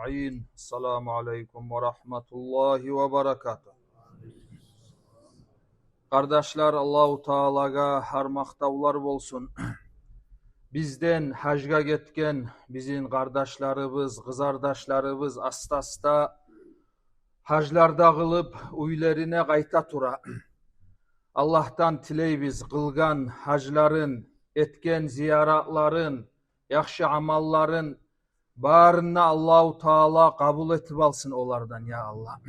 ecma'in. Selamu aleyküm ve rahmetullahi ve berekatuhu. Kardeşler, Allahu Teala'ga har maktavlar bolsun. Bizden hajga ketken bizim kardeşlerimiz, kızardaşlarımız asta hajlarda kılıp uylarına kayta tura. Allah'tan tileybiz kılgan hajların, etken ziyaratların, yaxşı amalların barına Allahu Teala kabul etip alsın olardan ya Allah.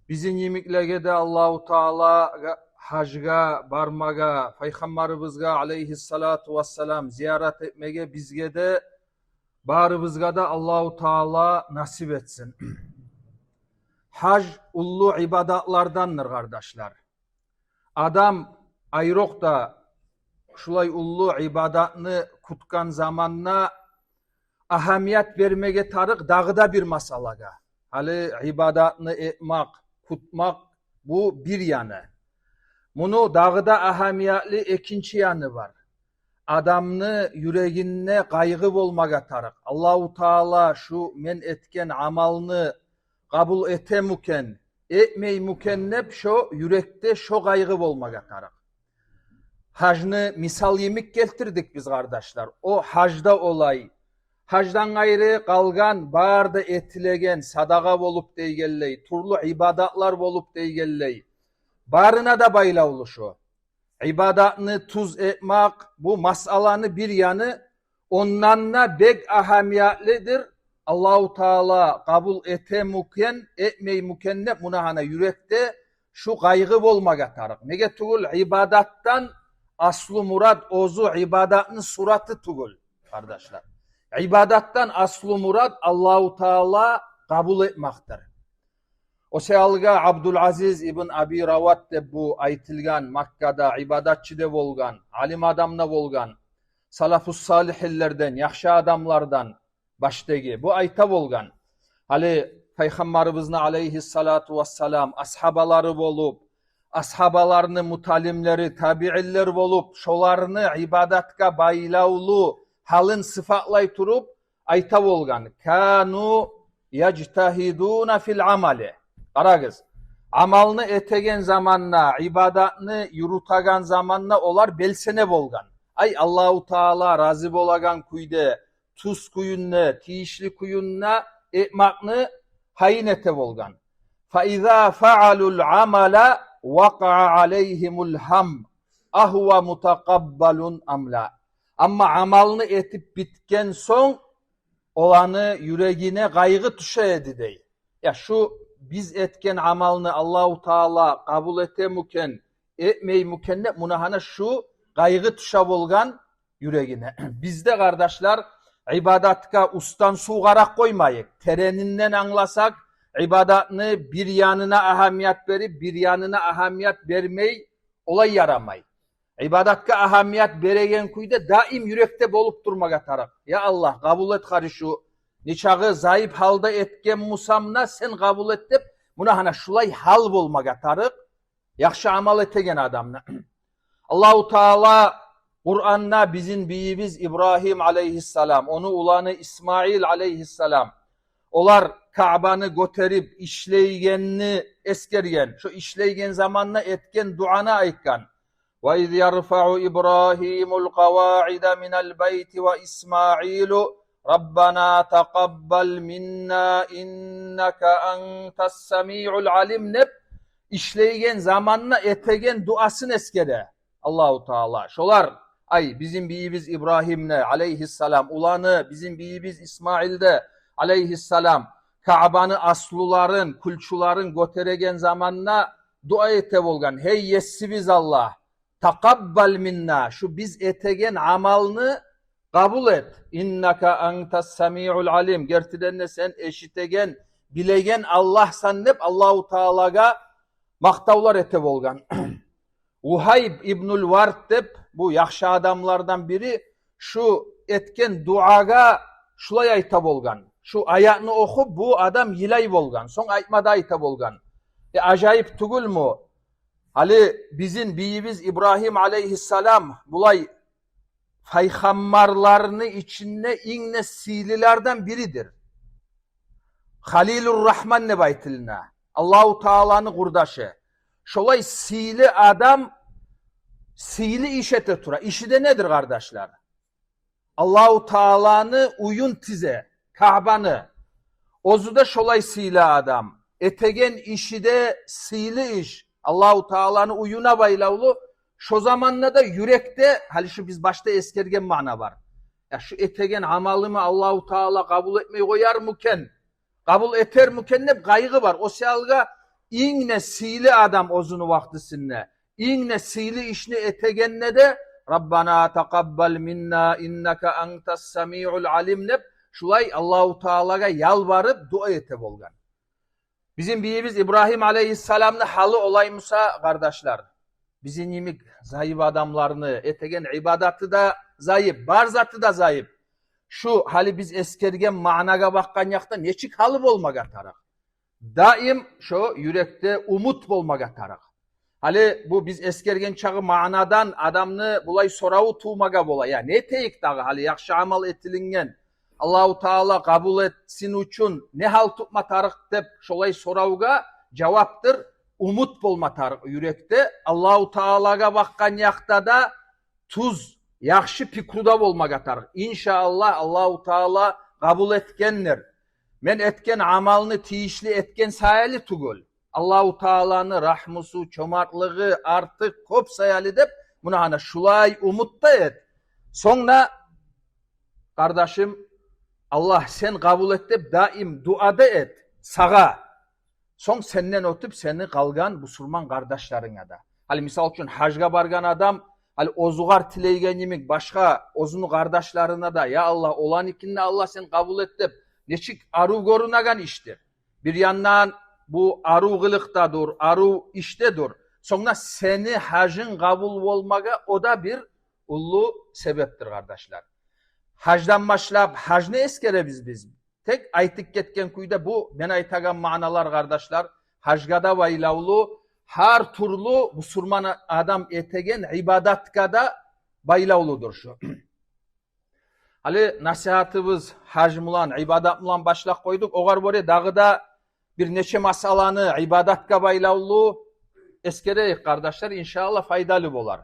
Bizim yemiklerge de Allahu Teala hajga barmaga, Peygamberibizga aleyhissalatu vesselam ziyaret etmege bizge de barımızga da Allahu Teala nasip etsin. Hac ullu ibadatlardandır kardeşler. Adam ayrok da şulay ullu ibadatını kutkan zamanna ahamiyet vermege tarık dağıda bir masalaga. Hali ibadatını etmek, kutmak bu bir yanı. Bunu dağıda ahamiyetli ikinci yanı var. Adamını yüreğine kaygı olmaga tarık. Allahu Teala şu men etken amalını kabul etemuken, etmey mükennep şu yürekte şu kaygı olmaga tarık. Hacını misal yemek getirdik biz kardeşler. O hacda olay. Hacdan gayrı kalgan, barda etilegen, sadaka bolup deygelley, turlu ibadatlar bolup deygelley. Barına da bayla oluşu. İbadatını tuz etmek, bu masalanı bir yanı, ondan da bek ahamiyetlidir. Allahu Teala kabul etemuken, etmey mükennep munahana yürekte şu kaygı olmaga tarık. Nege tugul ibadattan aslu murad ozu ibadatın suratı tugul kardeşler. İbadattan aslu murad Allahu Teala kabul etmektir. O sealga Abdülaziz ibn Abi Ravat de bu aytilgan Makka'da ibadatçıda bolgan, alim adamna bolgan, salafus salihillerden, yaxşı adamlardan baştagi bu ayta bolgan. Hali Peygamberimizin aleyhissalatu vesselam ashabaları bolup, ashabalarını mutalimleri, tabi'iller bolup, şolarını ibadatka baylaulu halın sıfatlay turup ayta bolgan. Kanu yectahiduna fil amali. Aragız. Amalını etegen zamanla, ibadatını yurutagan zamanla olar belsene bolgan. Ay Allahu Teala razı bolagan kuyde, tuz kuyunna, tiyişli kuyunna etmakını hayin ete bolgan. Fa iza fa'alul amala vaqa'a aleyhimul ham. Ahva mutakabbalun amla. Ama amalını etip bitken son olanı yüreğine kaygı tuşa edidey. Ya şu biz etken amalını Allahu Teala kabul etemuken, etmey mükenne munahana şu kaygı tuşa bolgan yüreğine. Bizde kardeşler ibadatka ustan suğarak koymayık. Tereninden anlasak ibadatını bir yanına ahamiyet verip bir yanına ahamiyet vermey olay yaramay. İbadatka ahamiyet beregen kuyda daim yürekte bolup durmaga taraf. Ya Allah kabul et karışu. Niçağı zayıf halda etken musamna sen kabul et dep munahana şulay hal bolmaga tarık. Yaxşı amal etegen adamna. Allahu Teala Kur'an'na bizim biyimiz İbrahim aleyhisselam, onu ulanı İsmail aleyhisselam. Olar Ka'banı göterip işleygenini eskergen, şu işleygen zamanla etken duana aykan. وَاِذْ يَرْفَعُ إِبْرَاهِيمُ الْقَوَاعِدَ مِنَ الْبَيْتِ وَإِسْمَاعِيلُ رَبَّنَا تَقَبَّلْ مِنَّا اِنَّكَ أَنْتَ السَّمِيعُ الْعَلِمْ nep işleygen zamanla etegen duasın eskere. Allahu Teala. Şolar ay bizim biyimiz İbrahim'le aleyhisselam ulanı bizim biyimiz İsmail'de aleyhisselam Ka'banı asluların, kulçuların göteregen zamanla dua ete bolgan. Hey yessibiz Allah. Takabbal minna. Şu biz etegen amalını kabul et. İnnaka antas sami'ul alim. Gerçekten sen eşitegen, bilegen Allah'san hep Allahu Teala'ga maktavlar ete bolgan. Uhayb İbnül Vard dep bu yaxşı adamlardan biri şu etken duaga şulay ayta bolgan. Şu ayatını okup bu adam yilay bolgan. Son aytmada ayta bolgan. Acayip tugul mu? Hali bizim biyimiz İbrahim aleyhisselam bulay peygamberlerini içinde inne sililerden biridir. Halilur Rahman ne baytiline. Allahu Teala'nın kurdaşı. Şolay sili adam sili işete tura. İşi de nedir kardeşler? Allahu Teala'nı uyun tize. Ka'banı. Ozu da şolay sili adam. Etegen işi de sili iş. Allahu Teala'nı uyuna baylavlu. Şu zamanla da yürekte, hali şu biz başta eskergen mana var. Ya şu etegen amalımı Allahu Teala kabul etmeyi koyar mıken? Kabul eter mıken hep kaygı var. O siyalga inne sili adam ozunu vaktisinne. İnne sili işini etegenle de Rabbana takabbal minna innaka antas sami'ul alim nep. Şulay Allahu Teala'ga yalvarıp dua ete bolgan. Bizim biyimiz İbrahim Aleyhisselam'ın halı olayımsa kardeşler. Bizim yimik zayıf adamlarını etegen ibadatı da zayıf, barzatı da zayıf. Şu hali biz eskergen managa bakkan yakta neçik halı bolmaga tarak. Daim şu yürekte umut bolmaga tarak. Hali bu biz eskergen çağı manadan adamını bulay soravu tuğmaga bola. Ya ne teyik dağı hali yakşı amal etilingen. Allahu Teala kabul etsin üçün ne hal tutma tarak dep şolay soravuga cevaptır. Umut bolma tarak yürekte. Allahu Teala'ga bakkan yakta da tuz, yakşı pikruda bolmaga tarak. İnşallah Allahu Teala kabul etkenler. Men etken amalını tiyişli etken sayali tugul. Allahu Teala'nın rahmusu, çomartlığı artık kop sayali dep buna hana şulay umutta et. Sonra kardeşim Allah sen kabul et dep daim duada et. Sağa. Son senden ötüp seni kalgan Müslüman kardeşlerine de. Hali misal için hacga bargan adam hali ozugar tileygen yemek başka ozunu kardeşlerine de ya Allah olan ikinde Allah sen kabul et dep neçik aru gorunagan iştir. Bir yandan bu aru kılıktadır, aru iştedir. Sonra seni hacın kabul olmaga o da bir ulu sebeptir kardeşler. Hacdan başlap hac ne eskere biz. Tek aytık ketken kuyda bu ben aytagan manalar kardeşler. Hacgada baylavlu her turlu Müslüman adam etegen ibadatkada baylavludur şu. Hali nasihatımız hac mulan, ibadat mulan başlak koyduk. Oğar böyle dağıda bir neçe masalanı ibadatka baylavlu eskereyik kardeşler. İnşallah faydalı bolar.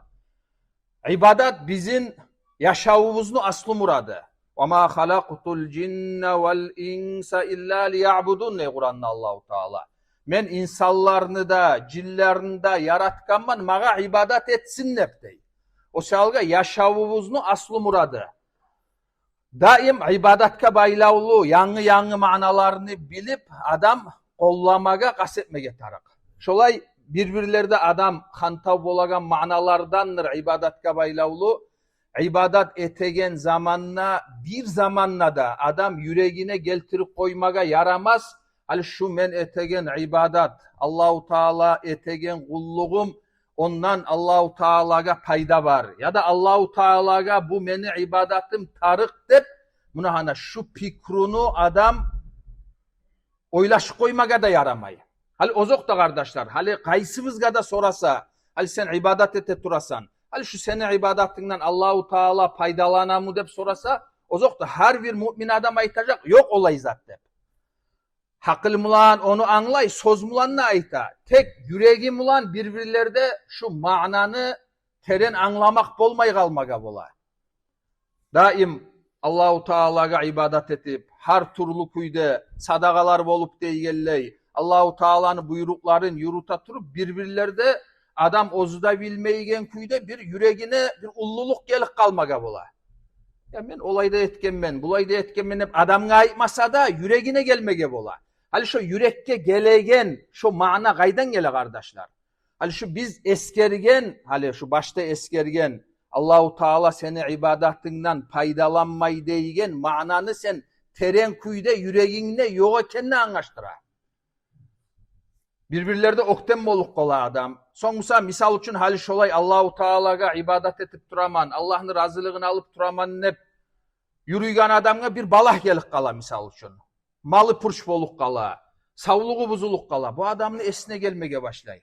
İbadat bizim yaşavımızın aslı muradı. وَمَا خَلَقْتُ الْجِنَّ وَالْاِنْسَ اِلَّا لِيَعْبُدُونَ ne Kur'an'da Allahu Teala. Men insanlarını da, cillerini de yaratkanman mağa ibadat etsin neptey. O şalga yaşavımızın aslı muradı. Daim ibadatka baylavlu, yanı manalarını bilip adam kollamaga kasetmege tarak. Şolay birbirlerde adam kantav bolagan manalardandır ibadatka baylavlu. İbadat etegen zamanla bir zamanla da adam yüreğine geltirip koymaga yaramaz. Hali şu men etegen ibadat, Allahu Teala etegen kulluğum ondan Allahu Teala'ga payda var. Ya da Allahu Teala'ga bu meni ibadatım tarık dep buna hana şu pikrunu adam oylaş koymaga da yaramay. Hali ozok da kardeşler, hali kaysımızga da sorasa, hali sen ibadat ete turasan, hali şu senin ibadatinden Allahu Teala paydalanamı dep sorasa, ozok da her bir mümin adam aytacak, yok olay zat dep. Hakıl mulan onu anlay, söz mulan ne ayta. Tek yüreği mulan birbirlerde şu mananı teren anlamak bolmay kalmaga bola. Daim Allahu Teala'ga ibadat etip, her turlu kuyda sadakalar bolup deygelley, Allahu Teala'nın buyrukların yürüta turup birbirlerde adam ozuda bilmeyigen kuyda bir yüreğine bir ulluluk gelik kalmaga bola. Ya ben olayda etkenmen, bulayda etkenmen hep adamga aytmasa da yüreğine gelmege bola. Hali şu yürekke gelegen, şu mana kaydan gele kardeşler. Hali şu biz eskergen, hali şu başta eskergen, Allahu Teala seni ibadatinden paydalanmayı deygen mananı sen teren kuyda yüreğinde yok ekenle anlaştıra. Birbirlerde oktem boluk kola adam. Songusa misal için hali şolay Allahu Teala'ga ibadat etip duraman, Allah'ın razılığını alıp duraman hep yürüygen adamga bir balah gelik kala misal için. Malı pırç boluk kala, savluğu buzuluk kala. Bu adamın esine gelmege başlay.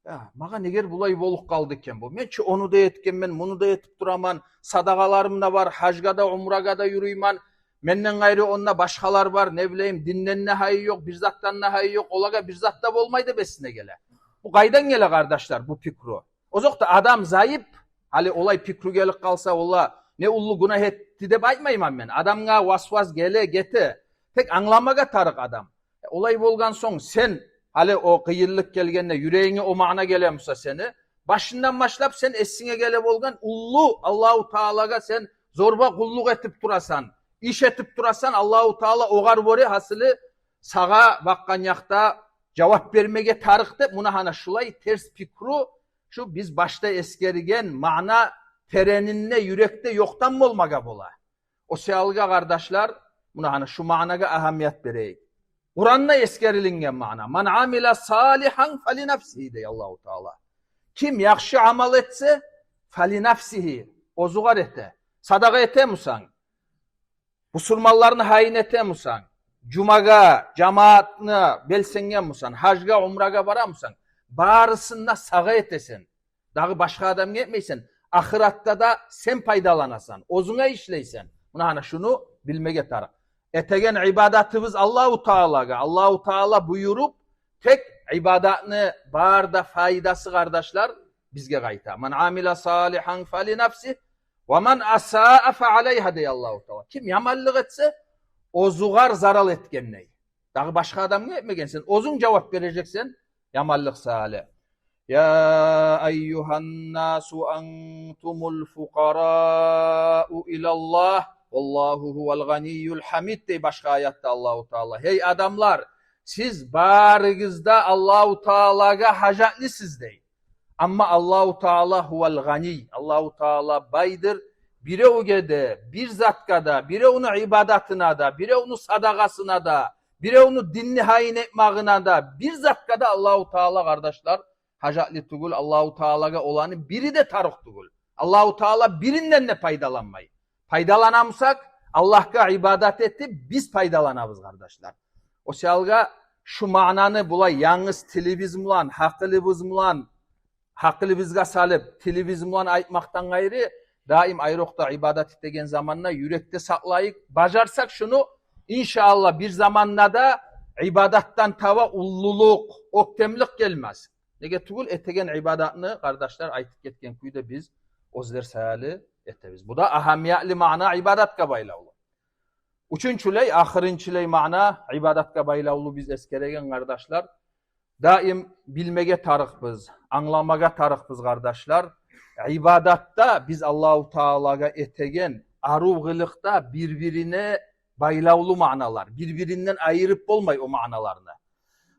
Ya, maga neger bulay boluk kaldıkken bu. Men onu da etken men, bunu da etip duraman, sadakalarım da var, hacga da, umraga da yürüyman. Menden gayrı onna başkalar var, ne bileyim dinden ne hayı yok, bir zattan ne hayı yok, olaga bir zatta olmaydı besine gele. Bu kaydan gele kardeşler bu pikru. O zokta adam zayıf, hali olay pikru gelip kalsa ola ne ullu günah etti de baymayman ben. Adamga vasvas gele gete, tek anlamaga tarık adam. Olay bolgan son sen, hali o kıyırlık gelgende yüreğine o mana gelemusa seni, başından başlap sen esine gele bolgan ullu Allahu Teala'ga sen zorba kulluk etip durasan, iş etip durasan Allahu Teala ogar bori hasılı sağa bakkan yakta cevap vermege tarıktı. Buna hana şulay ters pikru şu biz başta eskerigen mana tereninle yürekte yoktan mı olmaga bola. O sealga kardeşler buna hana şu managa ahamiyet bereyik. Kur'an'da eskerilingen mana. Man amila salihan fali nafsihi dey Allahu Teala. Kim yakşı amal etse fali nafsihi. Ozugar ete. Sadaka ete musan. Musulmanlarını hain ete musan. Cumaga, cemaatine belsengen musan. Hacga, umraga bara musan. Bağrısında sağa etesin. Dağı başka adam gitmeysen. Ahiratta da sen paydalanasan. Ozuna işleysen. Buna hana şunu bilmege tarık. Etegen ibadatımız Allahu Teala'ga. Allahu Teala buyurup tek ibadatını bağırda faydası kardeşler bizge gayta. Man amila salihan fali nafsi ve man asa'a fe aleyha dey Allahu Teala. Kim yamallık etse ozugar zaral etken ney. Dağı başka adam ne etmegensin. Ozun cevap vereceksin. Yamallık salih. Ya eyyuhan nasu antumul fukara'u ilallah. Allahu huvel ganiyyul hamid dey başka ayette Allahu Teala. Hey adamlar siz bağrınızda Allahu Teala'ga hacatlısınız dey. Ama Allahu Teala huvel gani. Allahu Teala baydır. Bire ugede, bir zatkada, bire onu ibadatına da, bire onu sadakasına da, bire onu dinni hain etmağına da, bir zatkada Allahu Teala kardeşler hacatlı tugul Allahu Teala'ga olanı biri de tarık tugul. Allahu Teala birinden de faydalanmayı. Faydalanamsak Allah'a ibadet etti biz faydalanabız kardeşler. O sealga şu mananı bulay yalnız televizyon hakkılımızga salıp televizyon aytmaktan gayrı daim ayrokta ibadet ettiğin zamanla yürekte saklayıp bacarsak şunu inşallah bir zamanla da ibadattan tava ulluluk, oktemlik gelmez. Nege tugul ettiğin ibadetini kardeşler aytıp ketken kuyda biz ozler sayali ettibiz. Bu da ahamiyetli mana ibadet kabayla olur. Üçüncüley, ahırıncüley mana ibadet kabayla olur biz eskeregen kardeşler. Daim bilmege tarıkbız, anlamaga tarıkbız kardeşler. İbadatta biz Allahu Teala'ga etegen aruvgılıkta birbirine baylavlu manalar, birbirinden ayırıp olmay o manalarını.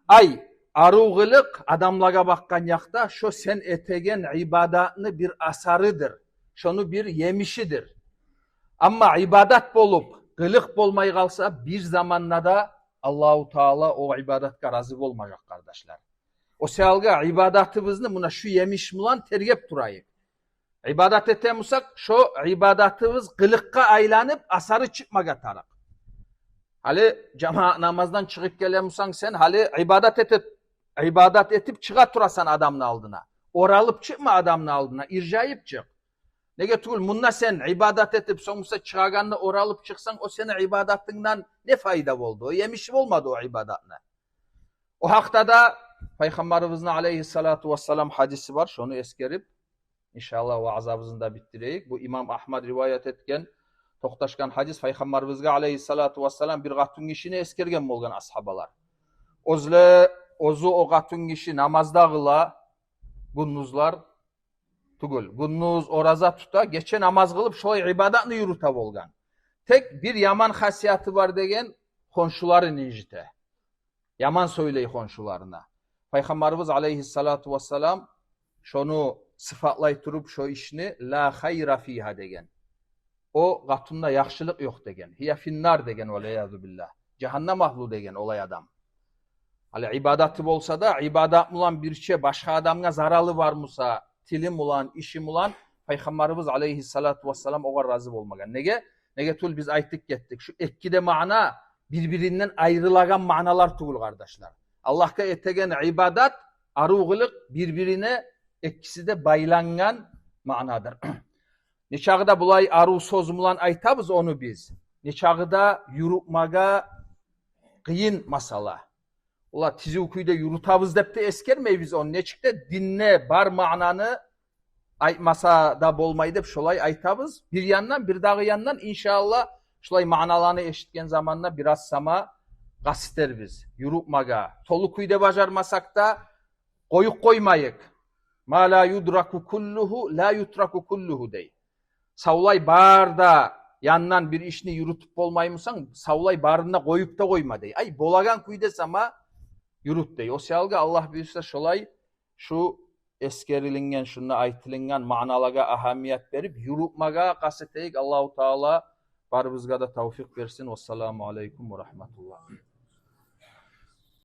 Ay aruvgılık adamlaga bakkan yakta şu sen etegen ibadatını bir asarıdır. Şunu bir yemişidir. Ama ibadat bolup, kılık bolmay kalsa bir zamanla da Allahu Teala o ibadetka razı olmayacak kardeşler. O sealga ibadatımızı buna şu yemiş mulan tergep durayı. İbadat etemusak şu ibadatımız kılıkka aylanıp asarı çıkmaga tarak. Hali cemaat namazdan çıkıp gelemusan sen hali ibadat etip çıka turasan adamın aldına. Oralıp çıkma adamın aldına, ircayıp çık. Nege tugul bununla sen ibadet etip sonuçta çıkaganını oralıp çıksan o senin ibadetinden ne fayda oldu? O yemişi olmadı o ibadetine. O hakta da Peygamberimizin aleyhissalatu vesselam hadisi var. Şunu eskerip inşallah o azabımızı da bittireyik. Bu İmam Ahmad rivayet etken toqtaşkan hadis Peygamberimizge aleyhissalatu vesselam bir gatun kişini eskergen bolgan ashabalar. Ozu o gatun kişi namazdagıla gunnuzlar tugul. Gunnuz oraza tuta geçe namaz kılıp şu ibadetini yürüte bolgan. Tek bir yaman hasiyatı var degen konşuları incite. Yaman söyleyi konşularına. Peygamberimiz aleyhissalatu vesselam şunu sıfatlay turup şu işini la hayra fiha degen. O gatunda yaxşılık yok degen. Hiya finnar degen veleyadu billah. Cehennem ahlu degen olay adam. Hali ibadeti bolsa da ibadet mulan bir şey başka adamga zaralı var musa tilim ulan, işim ulan Peygamberimiz aleyhissalatu vesselam oğa razı olmagan. Nege tul biz ayttık gettik. Şu ekkide mana birbirinden ayrılagan manalar tugul kardeşler. Allah'a etegen ibadat, arugılık birbirine ikkisi de baylangan manadır. Nişağıda bulay aru sozumulan aytabız onu biz. nechag'ida yurupmaga qiyin masala. Ola tizi kuyda yurutabız dep de eskermeybiz onu. Nechikde dinne bar ma'nanı aytmasa da bolmay dep şolay aytabız. Bir yandan bir dağı yandan inşallah şolay ma'nalarını eşitken zamanla biraz sama qasiter biz. Yurupmaga. Tolu kuyda bajarmasak da koyuk koymayık. Ma la yudraku kulluhu la yutraku kulluhu dey. Savlay barda yandan bir işini yürütüp bolmaymışsan savlay barına koyup da koyma dey. Ay bolagan kuyda sama yürüt dey. O siyalga Allah büyüse şolay şu eskerilingen şuna aytılingen ma'nalaga ahamiyet verip yürütmaga qasiteyik. Allahu Teala barbızga da tavfik versin. Vesselamu aleyküm ve rahmetullah.